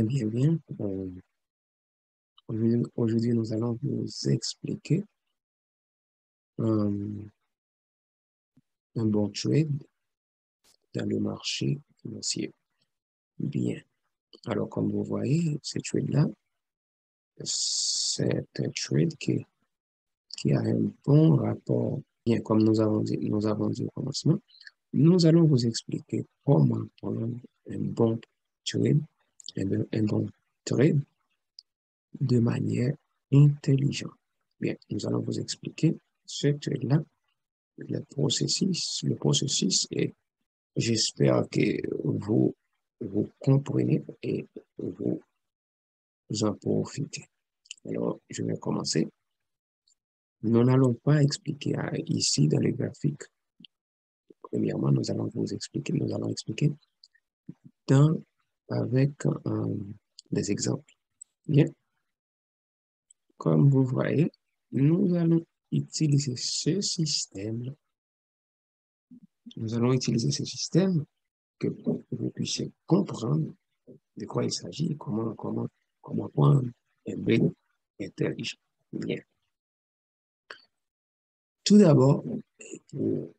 Bien, bien. Aujourd'hui, nous allons vous expliquer euh, un bon trade dans le marché financier. Bien. Alors, comme vous voyez, ce trade-là, c'est un trade qui a un bon rapport. Bien, comme nous avons dit au commencement, nous allons vous expliquer comment prendre un bon trade, un bon trade de manière intelligente. Bien, nous allons vous expliquer ce trade-là, le processus et j'espère que vous comprenez et vous en profitez. Alors, je vais commencer. Nous n'allons pas expliquer ici dans les graphiques. Premièrement, nous allons expliquer dans, avec des exemples. Bien, comme vous voyez, nous allons utiliser ce système. Nous allons utiliser ce système que vous puissiez comprendre de quoi il s'agit, comment prendre un bel intelligent. Bien. Tout d'abord, pour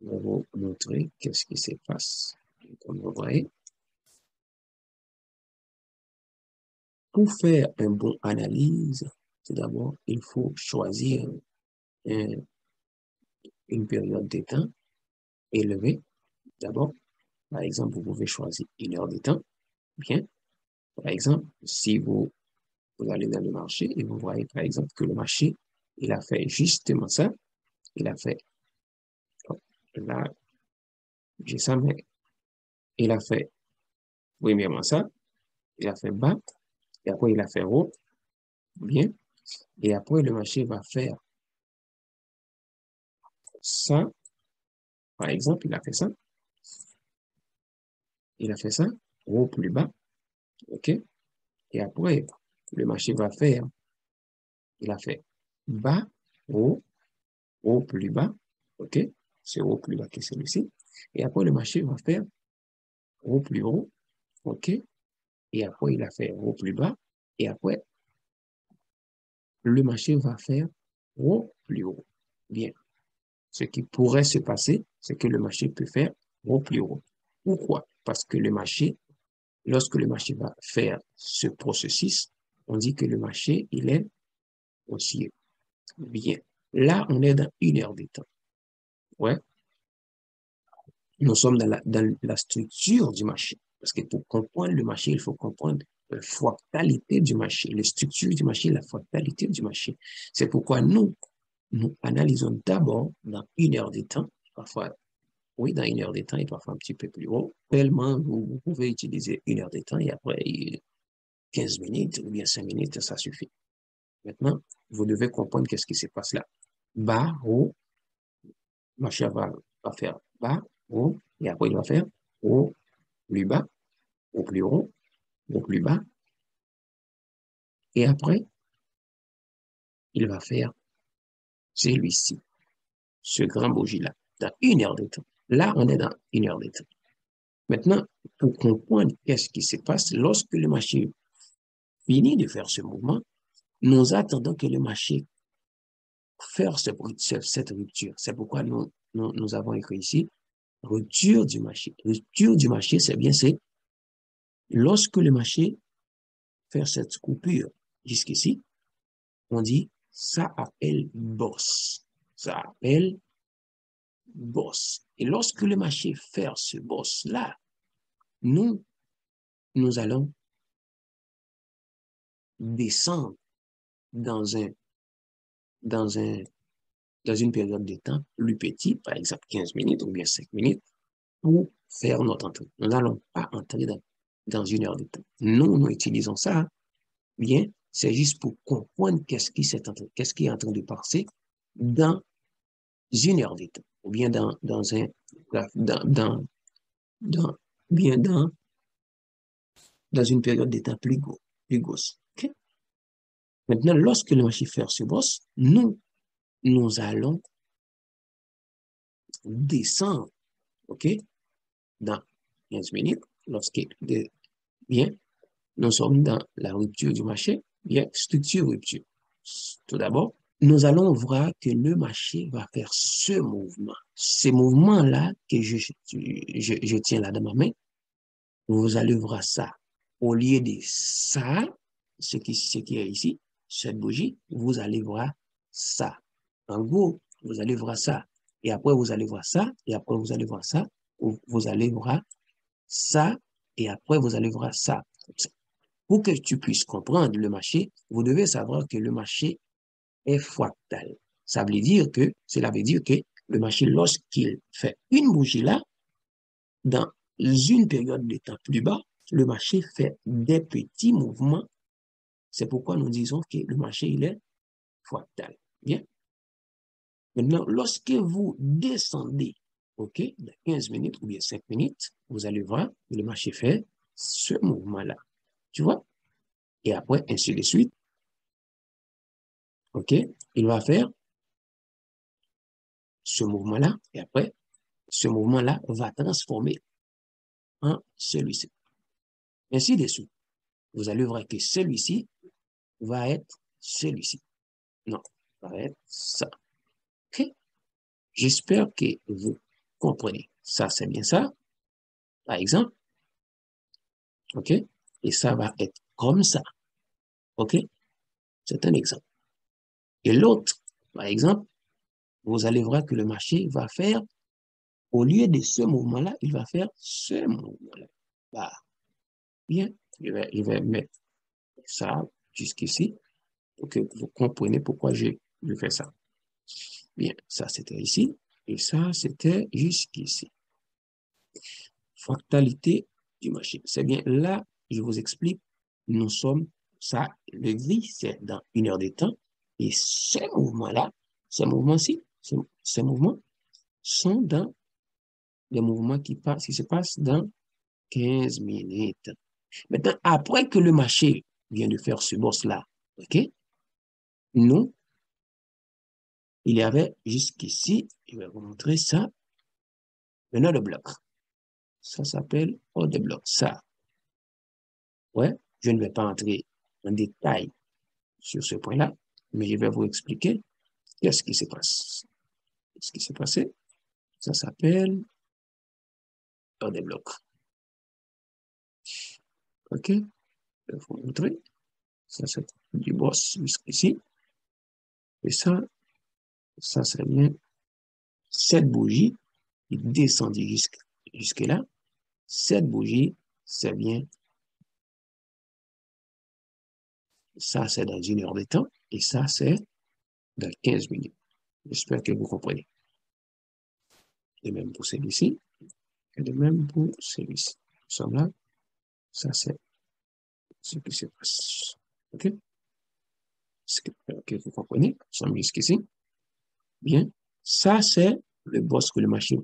vous montrer qu'est-ce qui se passe. Comme vous voyez, pour faire une bonne analyse, tout d'abord, il faut choisir un- une période de temps élevée. D'abord, par exemple, vous pouvez choisir une heure de temps. Bien. Par exemple, si vous allez dans le marché et vous voyez, par exemple, que le marché, il a fait justement ça. Il a fait, oh, là, j'ai ça, mais il a fait, premièrement ça, il a fait bas, et après il a fait haut, bien, et après le marché va faire ça, par exemple, il a fait ça, haut plus bas, ok, et après le marché va faire, il a fait bas, haut, haut plus bas, ok, c'est haut plus bas que celui-ci, et après le marché va faire haut plus haut, ok, et après il a fait haut plus bas, et après le marché va faire haut plus haut. Bien. Ce qui pourrait se passer, c'est que le marché peut faire haut plus haut. Pourquoi? Parce que le marché, lorsque le marché va faire ce processus, on dit que le marché, il est haussier. Bien. Là, on est dans une heure de temps. Ouais. Nous sommes dans la structure du marché. Parce que pour comprendre le marché, il faut comprendre la fractalité du marché, la structure du marché, la fractalité du marché. C'est pourquoi nous analysons d'abord dans une heure de temps, parfois, oui, dans une heure de temps et parfois un petit peu plus haut. Tellement, vous pouvez utiliser une heure de temps et après 15 minutes ou bien 5 minutes, ça suffit. Maintenant, vous devez comprendre qu'est-ce qui se passe là. Bas, haut, marché va faire bas, haut, et après il va faire haut, plus bas, au plus haut, au plus bas, et après, il va faire celui-ci, ce grand bougie-là, dans une heure de temps. Là, on est dans une heure de temps. Maintenant, pour comprendre qu'est-ce qui se passe, lorsque le marché finit de faire ce mouvement, nous attendons que le marché fasse cette rupture. C'est pourquoi nous avons écrit ici rupture du marché. Rupture du marché, c'est bien, c'est lorsque le marché fait cette coupure jusqu'ici, on dit ça appelle boss. Ça appelle boss. Et lorsque le marché fait ce boss-là, nous, nous allons descendre dans un, dans un, dans une période de temps plus petite, par exemple 15 minutes ou bien 5 minutes, pour faire notre entrée. Nous n'allons pas entrer dans une heure de temps. Nous utilisons ça, bien, c'est juste pour comprendre qu'est-ce qui est en train de passer dans une heure de temps, ou bien dans un, dans, bien dans une période de temps plus grosse. Okay? Maintenant, lorsque le marché fait ce boss, nous allons descendre, OK, dans 15 minutes, bien, Nous sommes dans la rupture du marché, bien, structure rupture. Tout d'abord, nous allons voir que le marché va faire ce mouvement. Ce mouvement-là que je tiens là dans ma main, vous allez voir ça. Au lieu de ça, ce qui est ici, cette bougie, vous allez voir ça. En gros, vous allez voir ça. Et après, vous allez voir ça. Et après, vous allez voir ça. Vous allez voir ça. Et après, vous allez voir ça. Pour que tu puisses comprendre le marché, vous devez savoir que le marché est fractal. Cela veut dire que le marché, lorsqu'il fait une bougie là, dans une période de temps plus bas, le marché fait des petits mouvements. C'est pourquoi nous disons que le marché, il est fractal. Bien. Maintenant, lorsque vous descendez, OK, de 15 minutes ou bien 5 minutes, vous allez voir que le marché fait ce mouvement-là. Tu vois? Et après, ainsi de suite, OK, il va faire ce mouvement-là et après, ce mouvement-là va transformer en celui-ci. Ainsi de suite. Vous allez voir que celui-ci va être celui-ci. Non, ça va être ça. OK? J'espère que vous comprenez. Ça, c'est bien ça, par exemple. OK? Et ça va être comme ça. OK? C'est un exemple. Et l'autre, par exemple, vous allez voir que le marché va faire, au lieu de ce mouvement-là, il va faire ce mouvement-là. Bah, bien, je vais mettre ça jusqu'ici pour que vous compreniez pourquoi je fais ça. Bien, ça c'était ici et ça c'était jusqu'ici. Fractalité du marché. C'est bien là, je vous explique, nous sommes, ça, le gris, c'est dans une heure de temps et ces mouvements-là, ces mouvements-ci, ces mouvements sont dans les mouvements qui se passent dans 15 minutes. Maintenant, après que le marché vient de faire ce boss-là, OK, nous, il y avait jusqu'ici, je vais vous montrer ça, un ordre bloc. Ça s'appelle ordre bloc. Ça, ouais, je ne vais pas entrer en détail sur ce point-là, mais je vais vous expliquer qu'est-ce qui se passe. Ce qui s'est passé, ça s'appelle ordre bloc. OK, je vais vous montrer. Ça, c'est du boss jusqu'ici. Et ça c'est bien cette bougie qui descendit jusque là. Cette bougie, c'est bien, ça c'est dans une heure de temps et ça c'est dans 15 minutes. J'espère que vous comprenez. De même pour celui-ci et de même pour celui-ci. Nous sommes là. Ça c'est ce qui se passe. OK? Que vous comprenez? Nous sommes jusqu'ici. Bien. Ça c'est le boss que le marché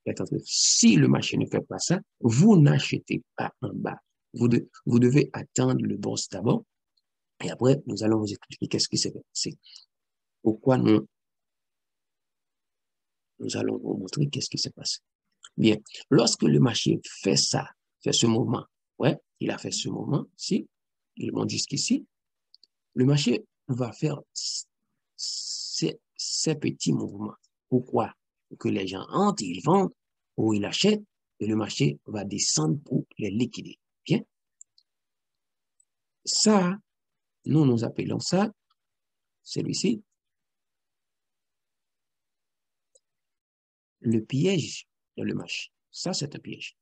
est en train de faire. Si le marché ne fait pas ça, vous n'achetez pas en bas. Vous devez attendre le boss d'abord et après, nous allons vous expliquer qu'est-ce qui s'est passé. Pourquoi nous allons vous montrer qu'est-ce qui s'est passé. Bien, lorsque le marché fait ça, fait ce mouvement, ouais, il a fait ce mouvement, si, ils m'ont dit jusqu'ici, le marché va faire ces petits mouvements. Pourquoi? Pour que les gens entrent, ils vendent, ou ils achètent, et le marché va descendre pour les liquider. Bien, ça, nous appelons ça, celui-ci, le piège dans le marché. Ça, c'est un piège.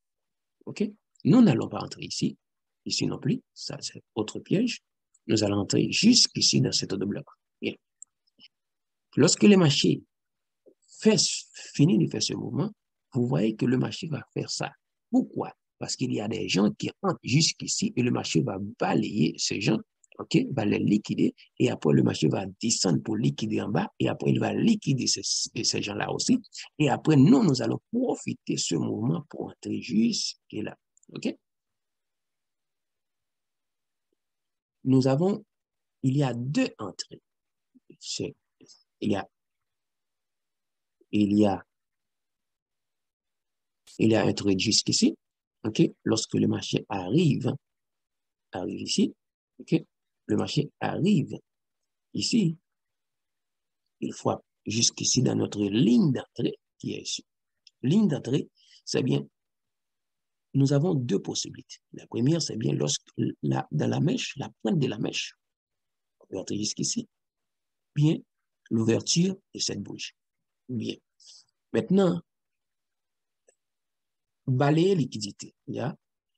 OK? Nous n'allons pas entrer ici, ici non plus, ça c'est autre piège. Nous allons entrer jusqu'ici dans cet autre bloc. Bien. Lorsque le marché finit de faire ce mouvement, vous voyez que le marché va faire ça. Pourquoi? Parce qu'il y a des gens qui entrent jusqu'ici et le marché va balayer ces gens, OK, va les liquider et après le marché va descendre pour liquider en bas et après il va liquider ces gens-là aussi. Et après, nous allons profiter de ce mouvement pour entrer jusque là. OK? Nous avons, il y a deux entrées. Il y a, il y a, il y a un trade jusqu'ici. OK? Lorsque le marché arrive arrive ici, ok? Le marché arrive ici, il frappe jusqu'ici dans notre ligne d'entrée qui est ici. Ligne d'entrée, c'est bien, nous avons deux possibilités. La première, c'est bien lorsque dans la mèche, la pointe de la mèche, on peut entrer jusqu'ici, bien l'ouverture de cette bougie. Bien. Maintenant, balayer liquidité. Il y a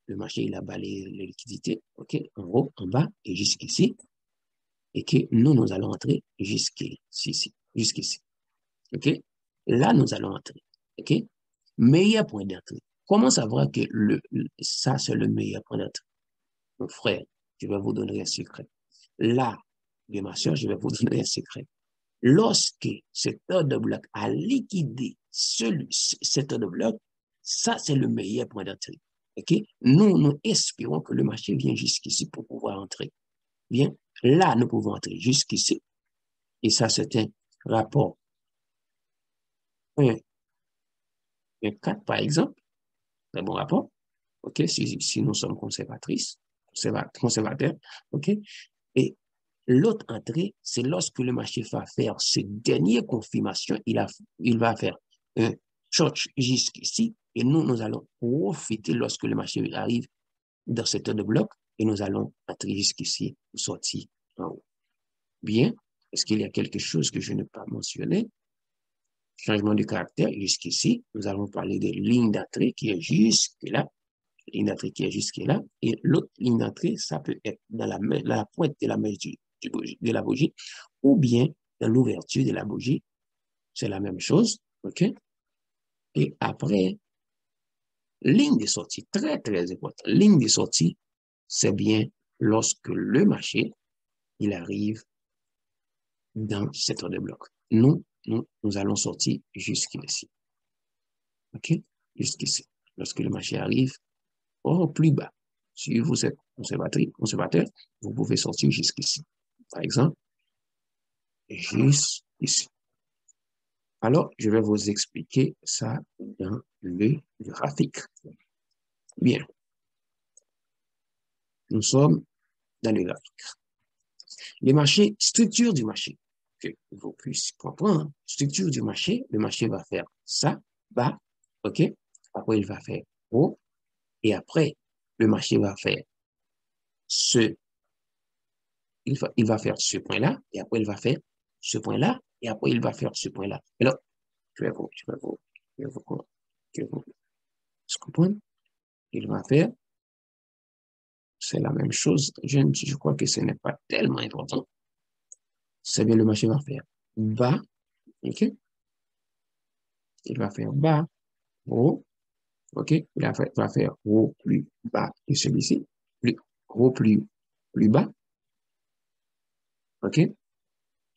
le marché, il a balayé les liquidités, ok, en haut, en bas et jusqu'ici. Et que nous allons entrer jusqu'ici, jusqu'ici. Ok? Là, nous allons entrer. Ok? Meilleur point d'entrée. Comment savoir que ça, c'est le meilleur point d'entrée? Mon frère, je vais vous donner un secret. Là, de ma soeur, je vais vous donner un secret. Lorsque cet ordre de bloc a liquidé cet ordre de bloc, ça, c'est le meilleur point d'entrée. OK? Nous espérons que le marché vienne jusqu'ici pour pouvoir entrer. Bien, là, nous pouvons entrer jusqu'ici. Et ça, c'est un rapport 1, 4, par exemple. Un bon rapport. OK? Si nous sommes conservateurs. OK? Et l'autre entrée, c'est lorsque le marché va faire cette dernière confirmation, il va faire un short jusqu'ici et nous allons profiter lorsque le marché arrive dans cette heure de bloc et nous allons entrer jusqu'ici ou sortir en haut. Bien, est-ce qu'il y a quelque chose que je n'ai pas mentionné? Changement de caractère jusqu'ici, nous allons parler de ligne d'entrée qui est jusque là, ligne d'entrée qui est jusque là, et l'autre ligne d'entrée, ça peut être dans la pointe de la mèche de la bougie, ou bien dans l'ouverture de la bougie, c'est la même chose, ok? Et après, ligne de sortie, très très important, ligne de sortie, c'est bien lorsque le marché, il arrive dans cette heure de bloc. Nous allons sortir jusqu'ici, ok? Jusqu'ici. Lorsque le marché arrive au plus bas, si vous êtes conservateur, vous pouvez sortir jusqu'ici. Par exemple, jusqu'ici. Alors, je vais vous expliquer ça dans le graphique. Bien, nous sommes dans le graphique. Les marchés, structure du marché, que vous puissiez comprendre, structure du marché, le marché va faire ça, bas, ok? Après, il va faire haut, et après, le marché va faire ce, il va faire ce point-là, et après, il va faire ce point-là, et après, il va faire ce point-là. Alors, je vais vous comprendre. Il va faire, c'est la même chose. Je crois que ce n'est pas tellement important. C'est bien le marché va faire bas, ok? Il va faire bas, haut, ok? Va faire haut plus bas que celui-ci, plus haut plus bas, ok?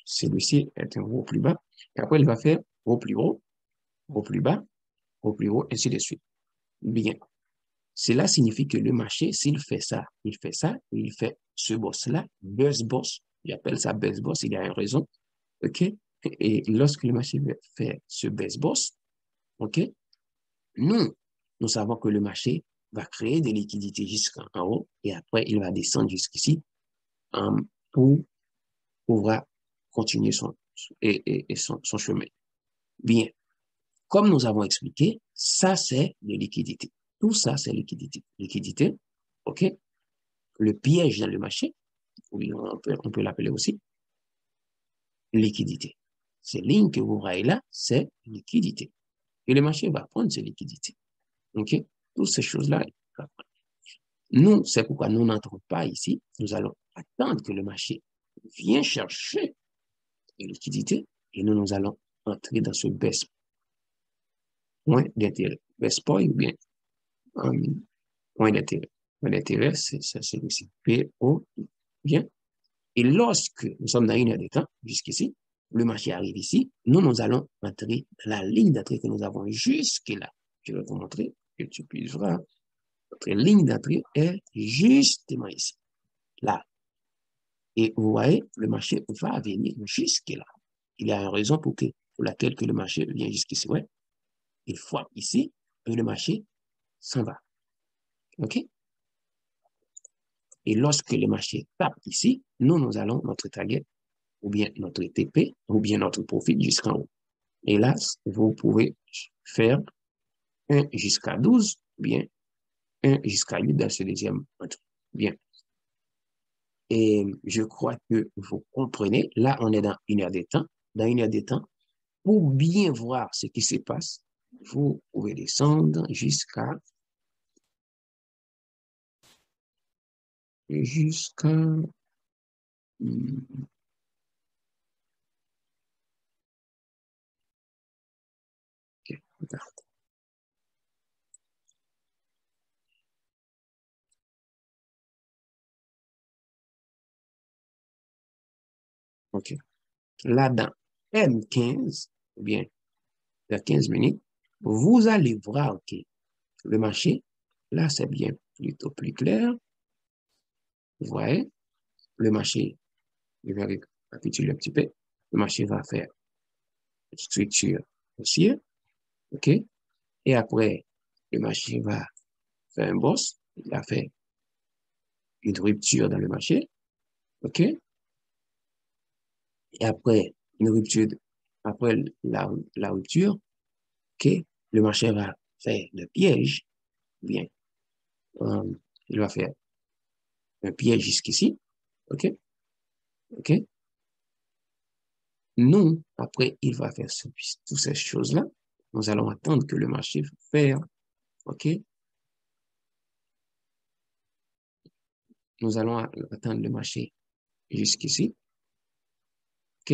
Celui-ci est un haut plus bas. Et après, il va faire haut plus bas, haut plus haut, ainsi de suite. Bien. Cela signifie que le marché, s'il fait ça, il fait ce boss-là, buzz boss, il appelle ça buzz boss, il y a une raison, ok? Et lorsque le marché fait ce buzz boss, ok? Nous savons que le marché va créer des liquidités jusqu'en haut et après, il va descendre jusqu'ici pour pouvoir continuer son chemin. Bien, comme nous avons expliqué, ça, c'est les liquidités. Tout ça, c'est liquidité. Liquidité, OK? Le piège dans le marché, oui, on peut l'appeler aussi liquidité. Ces lignes que vous voyez là, c'est liquidité. Et le marché va prendre ces liquidités. OK? Toutes ces choses-là, nous, c'est pourquoi nous n'entrons pas ici. Nous allons attendre que le marché vienne chercher les liquidités et nous allons entrer dans ce best point d'intérêt. Best point ou bien point d'intérêt. Point d'intérêt, c'est celui-ci. PO, bien. Et lorsque nous sommes dans une heure de temps, jusqu'ici, le marché arrive ici, nous allons entrer dans la ligne d'entrée que nous avons jusque-là. Je vais vous montrer que tu puisses voir. Notre ligne d'entrée est justement ici, là. Et vous voyez, le marché va venir jusque-là. Il y a une raison pour laquelle que le marché vient jusqu'ici. Ouais. Il frappe ici et le marché s'en va. OK? Et lorsque le marché tape ici, nous allons notre target, ou bien notre TP, ou bien notre profit jusqu'en haut. Et là, vous pouvez faire 1 jusqu'à 12, bien 1 jusqu'à 8 dans ce deuxième entrée. Bien. Et je crois que vous comprenez, là, on est dans une heure de temps. Dans une heure de temps, pour bien voir ce qui se passe, vous pouvez descendre jusqu'à ok, ok. Là, dans M15, ou bien dans 15 minutes, vous allez voir que le marché, là, c'est bien plutôt plus clair. Vous voyez, le marché, je vais récapituler un petit peu. Le marché va faire une structure haussière, OK? Et après, le marché va faire un boss. Il a fait une rupture dans le marché, OK? Et après, une rupture, après la rupture, OK? Le marché va faire le piège, bien, euh, il va faire un piège jusqu'ici, OK? OK? Nous, après, il va faire toutes ces choses-là. Nous allons attendre que le marché fasse, OK? Nous allons attendre le marché jusqu'ici, OK?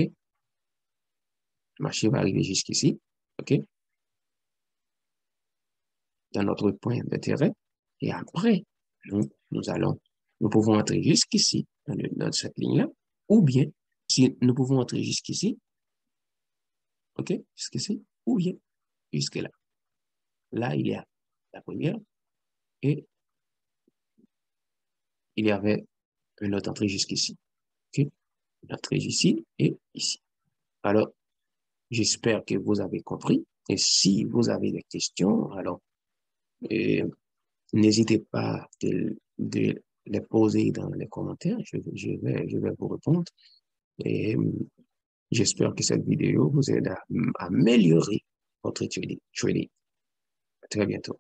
Le marché va arriver jusqu'ici, OK? Dans notre point d'intérêt. Et après, nous pouvons entrer jusqu'ici, dans cette ligne-là, ou bien, si nous pouvons entrer jusqu'ici, OK? Jusqu'ici, ou bien jusque-là. Là, il y a la première et il y avait une autre entrée jusqu'ici, OK? Une entrée ici et ici. Alors, j'espère que vous avez compris. Et si vous avez des questions, alors, euh, n'hésitez pas de les poser dans les commentaires. Je vais vous répondre. Et j'espère que cette vidéo vous aide à améliorer votre trading. À très bientôt.